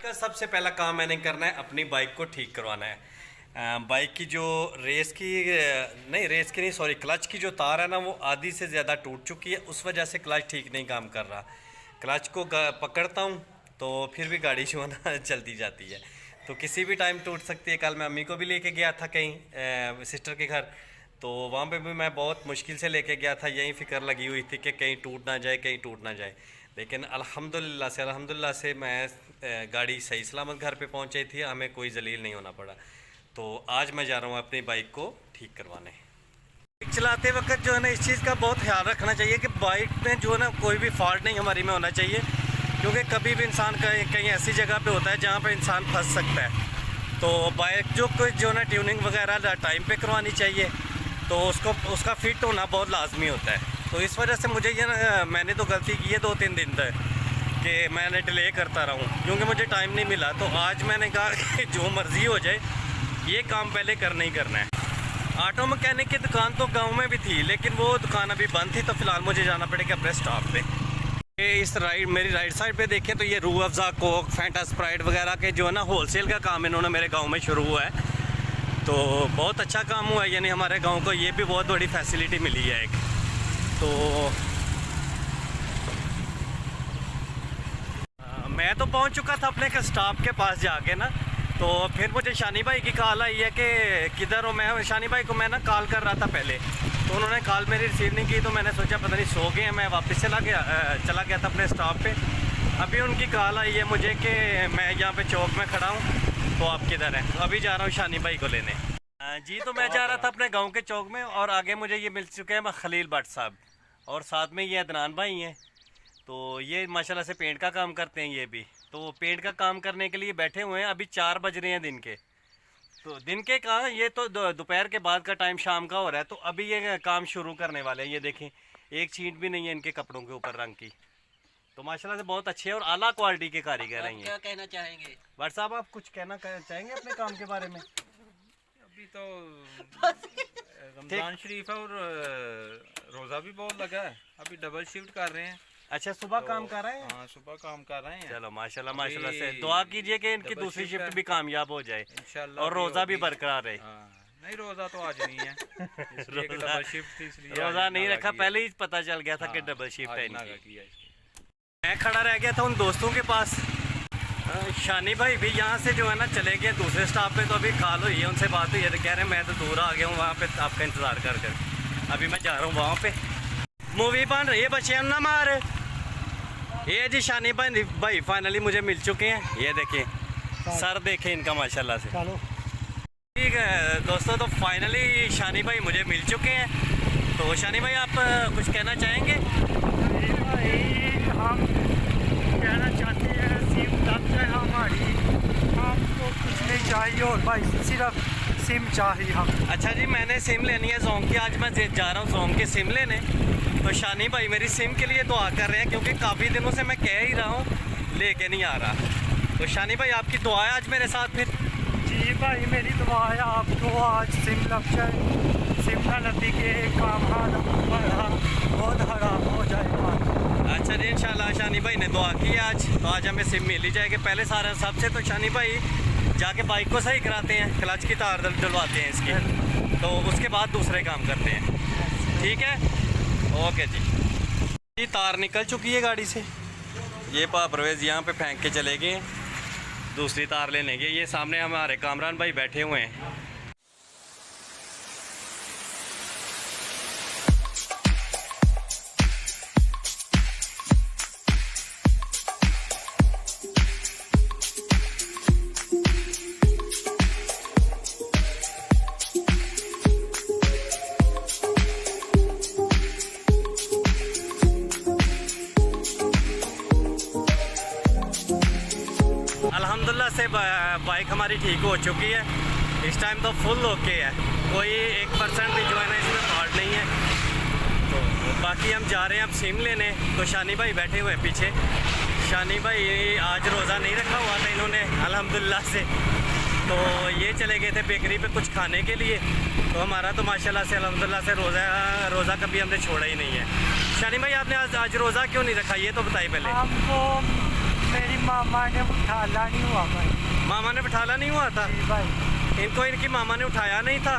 का सबसे पहला काम मैंने करना है, अपनी बाइक को ठीक करवाना है। बाइक की जो रेस की नहीं सॉरी क्लच की जो तार है ना, वो आधी से ज़्यादा टूट चुकी है। उस वजह से क्लच ठीक नहीं काम कर रहा। क्लच को पकड़ता हूँ तो फिर भी गाड़ी जो है ना चलती जाती है, तो किसी भी टाइम टूट सकती है। कल मैं अम्मी को भी लेके गया था कहीं सिस्टर के घर, तो वहाँ पे भी मैं बहुत मुश्किल से लेके गया था। यही फ़िक्र लगी हुई थी कि कहीं टूट ना जाए, कहीं टूट ना जाए। लेकिन अल्हम्दुलिल्लाह से मैं गाड़ी सही सलामत घर पे पहुँची थी, हमें कोई जलील नहीं होना पड़ा। तो आज मैं जा रहा हूँ अपनी बाइक को ठीक करवाने। बाइक चलाते वक्त जो है ना, इस चीज़ का बहुत ख्याल रखना चाहिए कि बाइक में जो है ना कोई भी फॉल्ट नहीं हमारी में होना चाहिए, क्योंकि कभी भी इंसान कहीं ऐसी जगह पे होता है जहाँ पे इंसान फंस सकता है। तो बाइक जो ना ट्यूनिंग वगैरह टाइम पे करवानी चाहिए, तो उसका फिट होना बहुत लाजमी होता है। तो इस वजह से मुझे ये ना, मैंने तो गलती की है 2-3 दिन तक कि मैंने डिले करता रहूँ, क्योंकि मुझे टाइम नहीं मिला। तो आज मैंने कहा कि जो मर्ज़ी हो जाए, ये काम पहले करना ही करना है। ऑटो मैकेनिक की दुकान तो गांव में भी थी, लेकिन वो दुकान अभी बंद थी, तो फ़िलहाल मुझे जाना पड़ेगा अपने स्टॉप पे। मेरी राइट साइड पे देखें तो ये Rooh Afza, Coke, Fanta, Sprite वगैरह के जो है ना होलसेल का काम इन्होंने मेरे गांव में शुरू हुआ है। तो बहुत अच्छा काम हुआ है, यानी हमारे गांव को ये भी बहुत बड़ी फैसिलिटी मिली है एक। तो मैं तो पहुंच चुका था अपने स्टॉप के पास जाके ना, तो फिर मुझे शानी भाई की कॉल आई है कि किधर हो। मैं शानी भाई को मैं ना कॉल कर रहा था पहले, तो उन्होंने कॉल मेरी रिसीव नहीं की, तो मैंने सोचा पता नहीं सो गए हैं। मैं वापस चला गया था अपने स्टॉप पे। अभी उनकी कॉल आई है मुझे कि मैं यहाँ पे चौक में खड़ा हूँ, तो आप किधर हैं। तो अभी जा रहा हूँ शानी भाई को लेने। जी, तो मैं जा रहा था अपने गाँव के चौक में, और आगे मुझे ये मिल चुके हैं खलील भट्ट साहब, और साथ में ये अदनान भाई हैं। तो ये माशाल्लाह से पेंट का काम करते हैं ये भी। तो पेंट का काम करने के लिए बैठे हुए हैं। अभी 4 बज रहे हैं दिन के। तो दिन के कहाँ, ये तो दोपहर के बाद का टाइम शाम का हो रहा है। तो अभी ये काम शुरू करने वाले हैं। ये देखें, एक छींट भी नहीं है इनके कपड़ों के ऊपर रंग की। तो माशाल्लाह से बहुत अच्छे और आला क्वालिटी के कारीगर हैं ये। क्या कहना चाहेंगे भट्ट साहब, आप कुछ कहना चाहेंगे अपने काम के बारे में? अभी तो रमजान शरीफ है और रोज़ा भी बहुत लगा है। अभी डबल शिफ्ट कर रहे हैं। अच्छा, सुबह काम कर रहे हैं? हाँ, सुबह काम कर रहे हैं। चलो माशाल्लाह से दुआ कीजिए कि इनकी दूसरी शिफ्ट भी कामयाब हो जाए इंशाल्लाह, और रोज़ा भी बरकरार रहे। नहीं, रोज़ा तो आज नहीं है। इसलिए कि डबल शिफ्ट थी, इसलिए रोज़ा नहीं रखा, पहले ही पता चल गया था कि डबल शिफ्ट है इनकी। मैं खड़ा रह गया था उन दोस्तों के पास। शानी भाई भी यहाँ से जो है ना चले गए दूसरे स्टॉप पे। तो अभी कॉल हुई है, उनसे बात हुई है, तो कह रहे हैं मैं तो दूर आ गया हूँ वहाँ पे आपका इंतज़ार कर। अभी मैं जा रहा हूँ वहाँ पे। मूवी बन रही है, बच्चे ना मार। ये जी शानी भाई फाइनली मुझे मिल चुके हैं। ये देखिए सर, देखें इनका माशाल्लाह से। ठीक है दोस्तों, तो फाइनली शानी भाई मुझे मिल चुके हैं। तो शानी भाई, आप कुछ कहना चाहेंगे? हम कहना चाहते हैं सिम लग जाए हमारी, हमको कुछ नहीं चाहिए, और भाई सिर्फ सिम चाहिए हम। अच्छा जी, मैंने सिम लेनी है जोंग की। आज मैं जा रहा हूँ जोंग की सिम लेने। तो शानी भाई मेरी सिम के लिए दुआ कर रहे हैं, क्योंकि काफ़ी दिनों से मैं कह ही रहा हूँ, लेके नहीं आ रहा। तो शानी भाई, आपकी दुआ है आज मेरे साथ फिर? जी भाई, मेरी दुआ है आपको आज सिम लग जाए। सिम न लगी के काम बहुत हराम हो जाएगा। अच्छा जी, इंशाल्लाह शानी भाई ने दुआ की आज, तो आज हमें सिम मिल ही जाएगी। पहले सारा सबसे तो शानी भाई जाके बाइक को सही कराते हैं, क्लच की तार डलवाते हैं इसकी, तो उसके बाद दूसरे काम करते हैं। ठीक है, ओके जी। ये तार निकल चुकी है गाड़ी से। ये परवेज़ यहाँ पे फेंक के चले गए दूसरी तार लेने के। ये सामने हमारे कामरान भाई बैठे हुए हैं। अल्हम्दुलिल्लाह से बाइक हमारी ठीक हो चुकी है। इस टाइम तो फुल ओके है, कोई 1% भी जो है ना इसमें फॉल्ट नहीं है। तो बाकी हम जा रहे हैं अब सिम लेने। तो शानी भाई बैठे हुए हैं पीछे। शानी भाई आज रोज़ा नहीं रखा हुआ था इन्होंने अल्हम्दुलिल्लाह से, तो ये चले गए थे बेकरी पे कुछ खाने के लिए। तो हमारा तो माशाल्लाह से अल्हम्दुलिल्लाह से रोज़ा कभी हमने छोड़ा ही नहीं है। शानी भाई, आपने आज रोज़ा क्यों नहीं रखा, ये तो बताइए पहले। हमको मेरी मामा ने उठाला नहीं हुआ भाई। मामा ने बिठाला नहीं हुआ था जी भाई। इनको, इनकी मामा ने उठाया नहीं था,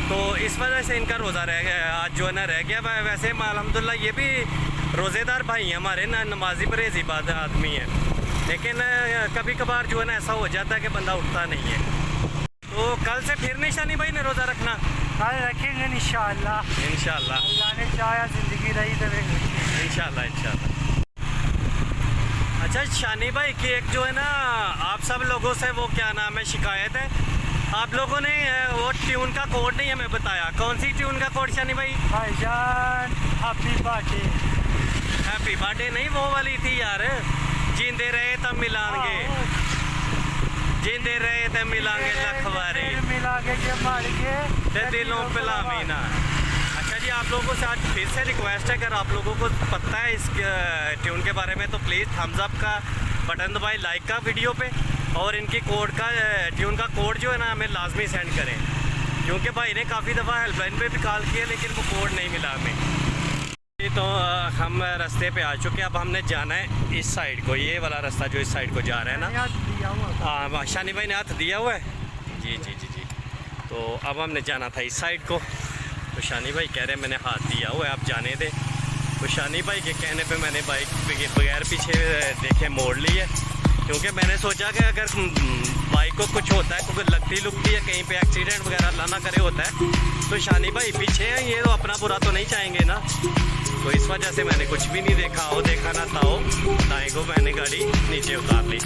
तो इस वजह से इनका रोज़ा रह गया आज जो है ना रह गया। वैसे अल्हम्दुलिल्लाह ये भी रोज़ेदार भाई हैं हमारे ना, नमाजी परहेज़ी आदमी है, लेकिन कभी कभार जो है ना ऐसा हो जाता है कि बंदा उठता नहीं है। तो कल से फिर निशानी भाई ने रोज़ा रखना? कल रखेंगे इंशाअल्लाह। इंशाअल्लाह अल्लाह ने चाहा ज़िंदगी रही तो इंशाअल्लाह इंशाअल्लाह। अच्छा शानी भाई की एक जो है ना आप सब लोगों से वो क्या नाम है शिकायत है, आप लोगों ने वो ट्यून का कोड नहीं हमें बताया। कौन सी ट्यून का कोड शानी भाई? भाईजान हैप्पी बर्थडे। हैप्पी बर्थडे नहीं, वो वाली थी यार, जींदे रहे तब मिलांगे, जींदे रहे तब मिलांगे लखवारी मिलांगे के मर के ते दिलों पे लामीना। अच्छा जी, आप लोगों से आज फिर से रिक्वेस्ट है, अगर आप लोगों को पता है इस ट्यून के बारे में तो प्लीज़ थम्स अप का बटन दबाएं लाइक का वीडियो पे, और इनकी कोड का ट्यून का कोड जो है ना हमें लाजमी सेंड करें, क्योंकि भाई ने काफ़ी दफ़ा हेल्पलाइन पे भी कॉल किया लेकिन वो कोड नहीं मिला हमें। तो हम रास्ते पे आ चुके हैं, अब हमने जाना है इस साइड को, ये वाला रास्ता जो इस साइड को जा रहा है ना। हाँ शानी भाई ने हाथ दिया हुआ है जी जी जी जी। तो अब हमने जाना था इस साइड को, तो शानी भाई कह रहे हैं मैंने हाथ दिया हुआ है आप जाने दें। तो शानी भाई के कहने पे मैंने बाइक बगैर पीछे देखे मोड़ ली है, क्योंकि मैंने सोचा कि अगर बाइक को कुछ होता है, क्योंकि लगती लुकती है कहीं पे एक्सीडेंट वगैरह लाना करे होता है, तो शानी भाई पीछे हैं, ये तो अपना बुरा तो नहीं चाहेंगे ना। तो इस वजह से मैंने कुछ भी नहीं देखा, हो देखा ना था, दाएँ को मैंने गाड़ी नीचे उतार ली।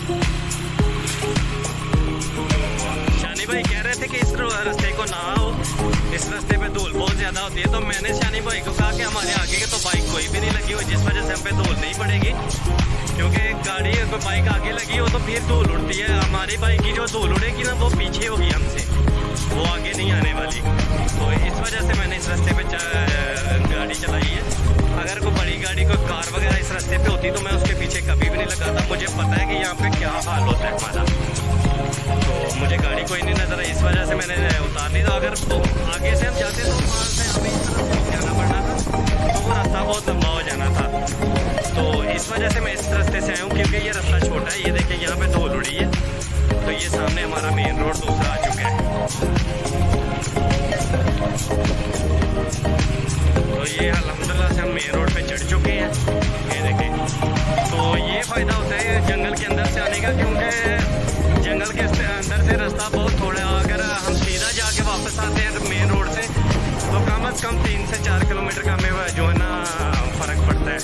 शानी भाई कह रहे थे कि इस रास्ते को ना आओ, इस रास्ते पे धूल बहुत ज़्यादा होती है, तो मैंने शानी भाई को कहा कि हमारे आगे के तो बाइक कोई भी नहीं लगी हुई, जिस वजह से हम पे धूल नहीं पड़ेगी, क्योंकि गाड़ी कोई बाइक आगे लगी हो तो फिर धूल उड़ती है। हमारी बाइक की जो धूल उड़ेगी ना वो पीछे होगी हमसे, वो आगे नहीं आने वाली। तो इस वजह से मैंने इस रास्ते पे गाड़ी चलाई है। अगर कोई बड़ी गाड़ी कोई कार वगैरह इस रास्ते पे होती तो मैं उसके पीछे कभी भी नहीं लगाता, मुझे पता है कि यहाँ पे क्या हाल होता है हमारा, तो मुझे गाड़ी कोई नहीं नजर आई, इस वजह से मैंने उतार ली। तो अगर आगे से हम जाते तो वहाँ से हमें जाना पड़ना था, तो वो रास्ता बहुत लंबा हो जाना था, तो इस वजह से मैं इस रास्ते से आया हूँ, क्योंकि ये रास्ता छोटा है। ये देखिए यहाँ पे धूल उड़ी है, तो ये सामने हमारा मेन रोड दूसरा आ चुका है। तो ये अल्हम्दुलिल्लाह से हम मेन रोड पे चढ़ चुके हैं, ये देखें। तो ये फ़ायदा होता है जंगल के अंदर से आने का, क्योंकि जंगल के अंदर से रास्ता बहुत थोड़ा, अगर हम सीधा जाके वापस आते हैं मेन रोड से तो कम से कम 3 से 4 किलोमीटर का हमें जो है ना फ़र्क पड़ता है।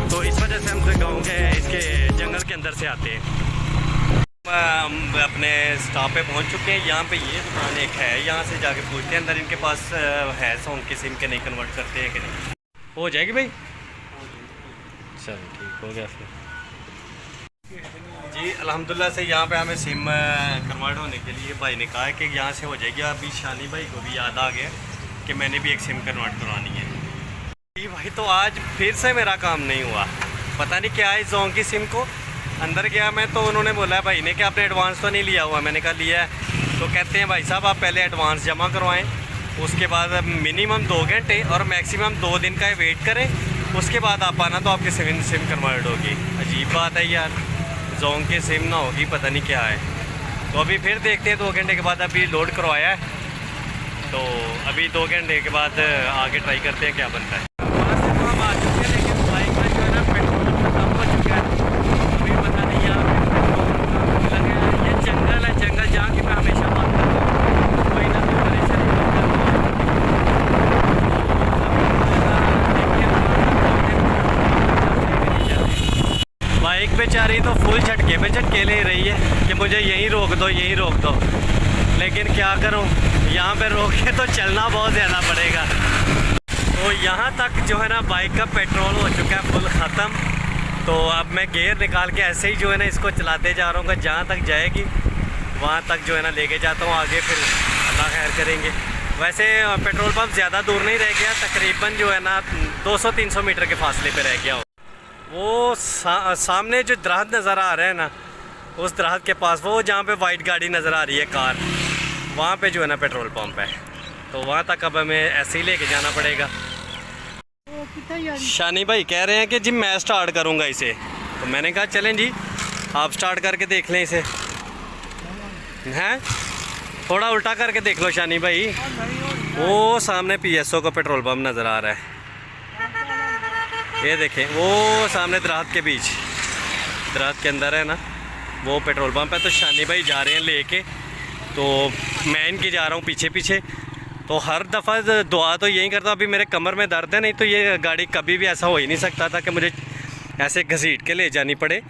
तो इस वजह से हम गाँव के इसके जंगल के अंदर से आते हैं। हम अपने स्टॉप पे पहुंच चुके हैं। यहाँ पे ये दुकान एक है, यहाँ से जाके पूछते हैं अंदर इनके पास है सॉन्ग की सिम के नहीं कन्वर्ट करते हैं कि नहीं। हो जाएगी भाई, चलो ठीक हो गया फिर जी। अल्हम्दुलिल्लाह से यहाँ पे हमें सिम कन्वर्ट होने के लिए भाई ने कहा है कि यहाँ से हो जाएगी। अभी शानी भाई को भी याद आ गया कि मैंने भी एक सिम कन्वर्ट करवानी है जी भाई। तो आज फिर से मेरा काम नहीं हुआ, पता नहीं क्या है जोंग की सिम को। अंदर गया मैं तो उन्होंने बोला भाई ने कि आपने एडवांस तो नहीं लिया हुआ, मैंने कहा लिया है। तो कहते हैं भाई साहब आप पहले एडवांस जमा करवाएं, उसके बाद मिनिमम 2 घंटे और मैक्सिमम 2 दिन का वेट करें, उसके बाद आप आना तो आपकी सिम कन्वर्ट होगी। अजीब बात है यार, जोंग की सिम ना होगी, पता नहीं क्या है। तो अभी फिर देखते हैं 2 घंटे के बाद, अभी लोड करवाया है तो अभी 2 घंटे के बाद आगे ट्राई करते हैं क्या बनता है। वहाँ से तो हम आ चुके हैं, लेकिन बाइक में जो है ना पेट्रोल खत्म हो चुका है। अभी पता नहीं यहाँ पे पेट्रोल लगे, ये जंगल है, जंगल जहाँ की मैं हमेशा बात करता हूँ, कोई ना कोई परेशानी बाइक बेचारी तो फुल झटके पे झटके ले रही है कि मुझे यहीं रोक दो, यहीं रोक दो, लेकिन क्या करूं, यहाँ पे रोक के तो चलना बहुत ज़्यादा पड़ेगा। तो यहाँ तक जो है ना बाइक का पेट्रोल हो चुका है फुल ख़त्म। तो अब मैं गियर निकाल के ऐसे ही जो है ना इसको चलाते जा रहा हूँ, जहाँ तक जाएगी वहाँ तक जो है ना लेके जाता हूँ, आगे फिर अल्लाह खैर करेंगे। वैसे पेट्रोल पंप ज़्यादा दूर नहीं रह गया, तकरीबन जो है ना 200-300 मीटर के फासले पे रह गया हो। वो सामने जो दरख्त नज़र आ रहा है ना, उस दरख्त के पास वो जहाँ पे वाइट गाड़ी नज़र आ रही है कार, वहाँ पे जो है ना पेट्रोल पंप है। तो वहाँ तक अब हमें ऐसे ही लेके जाना पड़ेगा। शानी भाई कह रहे हैं कि जी मैं स्टार्ट करूँगा इसे, तो मैंने कहा चलें जी आप स्टार्ट करके देख लें इसे। हैं थोड़ा उल्टा करके देख लो शानी भाई। वो सामने PSO का पेट्रोल पंप नज़र आ रहा है, ये देखें वो सामने दरख्त के बीच, दरख्त के अंदर है ना वो पेट्रोल पंप है। तो शानी भाई जा रहे हैं लेके, तो मैं इनकी जा रहा हूँ पीछे पीछे। तो हर दफ़ा दुआ तो यही करता हूँ, अभी मेरे कमर में दर्द है, नहीं तो ये गाड़ी कभी भी ऐसा हो ही नहीं सकता था कि मुझे ऐसे घसीट के ले जानी पड़े।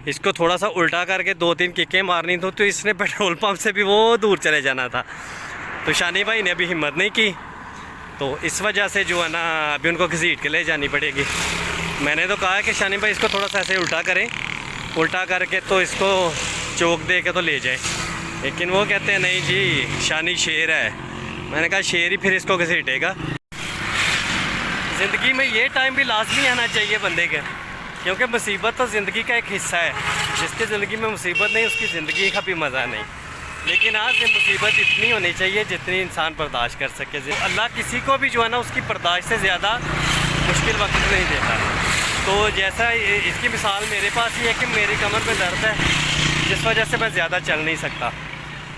इसको थोड़ा सा उल्टा करके 2-3 किकें मारनी तो इसने पेट्रोल पंप से भी वो दूर चले जाना था। तो शानी भाई ने अभी हिम्मत नहीं की, तो इस वजह से जो है ना अभी उनको घसीट के ले जानी पड़ेगी। मैंने तो कहा कि शानी भाई इसको थोड़ा सा ऐसे उल्टा करें, उल्टा करके तो इसको चौक दे के तो ले जाए, लेकिन वो कहते हैं नहीं जी शानी शेर है। मैंने कहा शेर ही फिर इसको घसीटेगा। ज़िंदगी में ये टाइम भी लाजमी आना चाहिए बंदे के, क्योंकि मुसीबत तो ज़िंदगी का एक हिस्सा है। जिसकी ज़िंदगी में मुसीबत नहीं उसकी ज़िंदगी का भी मज़ा नहीं। लेकिन आज ये मुसीबत इतनी होनी चाहिए जितनी इंसान बर्दाश्त कर सके। अल्लाह किसी को भी जो है ना उसकी बर्दाश्त से ज़्यादा मुश्किल वक्त नहीं देता। तो जैसा इसकी मिसाल मेरे पास ये है कि मेरी कमर में दर्द है, जिस वजह से मैं ज़्यादा चल नहीं सकता।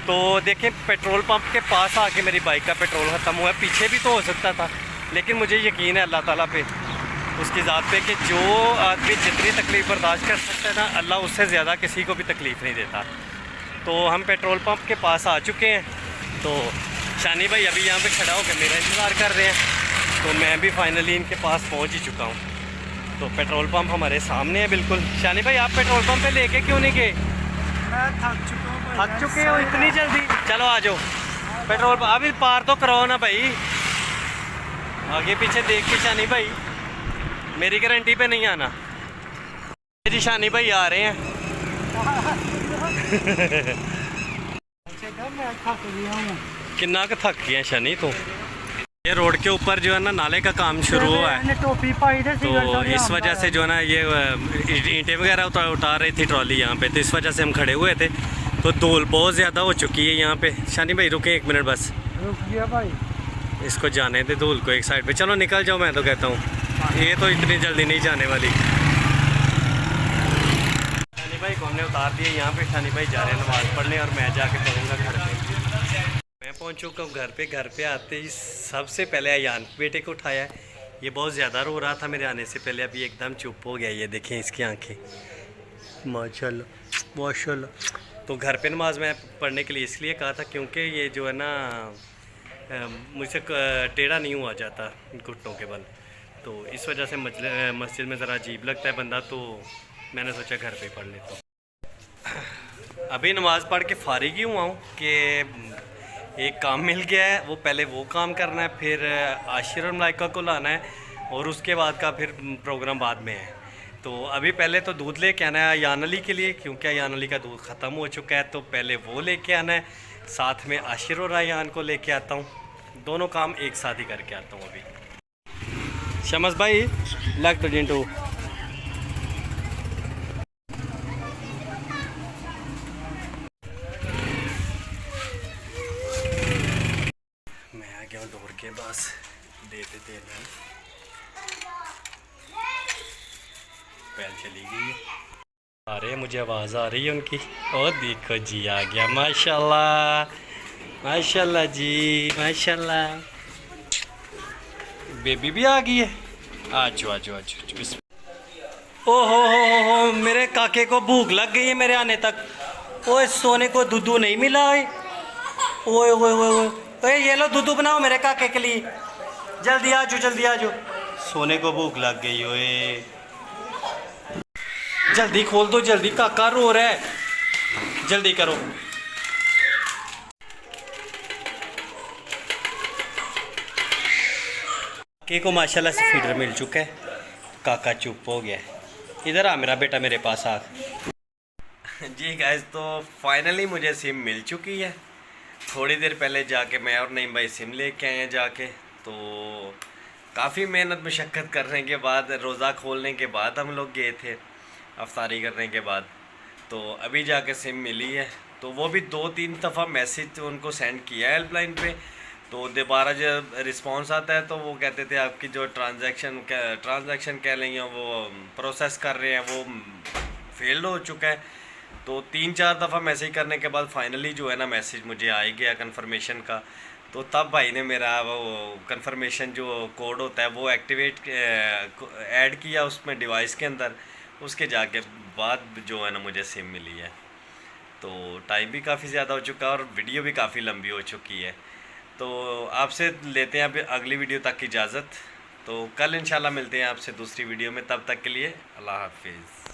तो देखें पेट्रोल पंप के पास आके मेरी बाइक का पेट्रोल ख़त्म हुआ है। पीछे भी तो हो सकता था, लेकिन मुझे यकीन है अल्लाह ताला पे, उसकी ज़ात पे, कि जो आदमी जितनी तकलीफ़ बर्दाश्त कर सकता है ना अल्लाह उससे ज़्यादा किसी को भी तकलीफ़ नहीं देता। तो हम पेट्रोल पंप के पास आ चुके हैं। तो शानी भाई अभी यहाँ पे खड़ा होकर मेरा इंतज़ार कर रहे हैं। तो मैं भी फाइनली इनके पास पहुँच ही चुका हूँ। तो पेट्रोल पंप हमारे सामने है बिल्कुल। शानी भाई आप पेट्रोल पंप पे लेके क्यों नहीं गए? मैं थक चुका हूँ। थक चुके हो इतनी जल्दी? चलो आ जाओ पेट्रोल पंप, अभी पार तो कराओ ना भाई। आगे पीछे देख के शानी भाई, मेरी गारंटी पे नहीं आना जी। शानी भाई आ रहे हैं। कितना का थक गया शानी तो। ये रोड के ऊपर जो है ना नाले का काम शुरू हुआ है, तो इस वजह से जो है ना ये ईंटें वगैरह उतार रही थी ट्रॉली यहाँ पे, तो इस वजह से हम खड़े हुए थे। तो धूल बहुत ज़्यादा हो चुकी है यहाँ पे। शानी भाई रुके 1 मिनट बस, रुक गया भाई, इसको जाने दे धूल को एक साइड पे। चलो निकल जाओ, मैं तो कहता हूँ ये तो इतनी जल्दी नहीं जाने वाली। शानी भाई को हमने उतार दिए यहाँ पे। शानी भाई जा रहे हैं नमाज़ पढ़ने और मैं जाके पढ़ूँगा घर पे। मैं पहुँच चुका हूँ घर पे। घर पे आते ही सबसे पहले अयान बेटे को उठाया है। ये बहुत ज़्यादा रो रहा था मेरे आने से पहले, अभी एकदम चुप हो गया। ये देखें इसकी आंखें, माशाल्लाह माशाल्लाह। तो घर पे नमाज मैं पढ़ने के लिए इसलिए कहा था क्योंकि ये जो है ना मुझसे टेढ़ा नहीं हुआ जाता घुटनों के बल, तो इस वजह से मस्जिद में ज़रा अजीब लगता है बंदा, तो मैंने सोचा घर पे ही पढ़ लेता हूँ। अभी नमाज़ पढ़ के फारिग ही हुआ हूँ कि एक काम मिल गया है। वो पहले वो काम करना है, फिर आशिर और मलाइका को लाना है, और उसके बाद का फिर प्रोग्राम बाद में है। तो अभी पहले तो दूध लेके आना है अयान अली के लिए, क्योंकि अयान अली का दूध ख़त्म हो चुका है। तो पहले वो लेके आना है, साथ में आशिर और अयान को लेके आता हूँ। दोनों काम एक साथ ही करके आता हूँ अभी। शमस भाई लग तो जिंटू। मैं आ गया हूँ दौड़ के, बस देते देना पहल चली गई। आ रहे हैं, मुझे आवाज़ आ रही है उनकी। और देखो जी आ गया, माशाल्लाह माशाल्लाह जी माशाल्लाह। बेबी भी आ गई है। आजो आजो आजो। हो मेरे काके को भूख लग गई है मेरे आने तक। ओए सोने को दूध नहीं मिला है। ओए ओए ओए ओए ये लो दूध बनाओ मेरे काके के लिए, जल्दी आजो जल्दी आजो। सोने को भूख लग गई। ओए जल्दी खोल दो जल्दी, काका रो रहा है, जल्दी करो। काके को माशाल्लाह से फीडर मिल चुका है। काका चुप हो गया है। इधर आ मेरा बेटा, मेरे पास आ। जी गाइस, तो फाइनली मुझे सिम मिल चुकी है। थोड़ी देर पहले जाके मैं और नईम भाई सिम लेके आए हैं जाके। तो काफ़ी मेहनत मशक्क़त करने के बाद, रोज़ा खोलने के बाद हम लोग गए थे, अफ्तारी करने के बाद। तो अभी जाके सिम मिली है। तो वो भी 2-3 दफ़ा मैसेज उनको सेंड किया है हेल्पलाइन पे। तो दोबारा जब रिस्पांस आता है तो वो कहते थे आपकी जो ट्रांजैक्शन कह लेंगे वो प्रोसेस कर रहे हैं, वो फेल्ड हो चुका है। तो 3-4 दफ़ा मैसेज करने के बाद फाइनली जो है ना मैसेज मुझे आ ही गया कन्फर्मेशन का। तो तब भाई ने मेरा वो कन्फर्मेशन जो कोड होता है वो एक्टिवेट ऐड किया उसमें डिवाइस के अंदर। उसके जाके बाद जो है ना मुझे सिम मिली है। तो टाइम भी काफ़ी ज़्यादा हो चुका है और वीडियो भी काफ़ी लंबी हो चुकी है। तो आपसे लेते हैं अभी अगली वीडियो तक की इजाज़त। तो कल इंशाल्लाह मिलते हैं आपसे दूसरी वीडियो में, तब तक के लिए अल्लाह हाफिज़।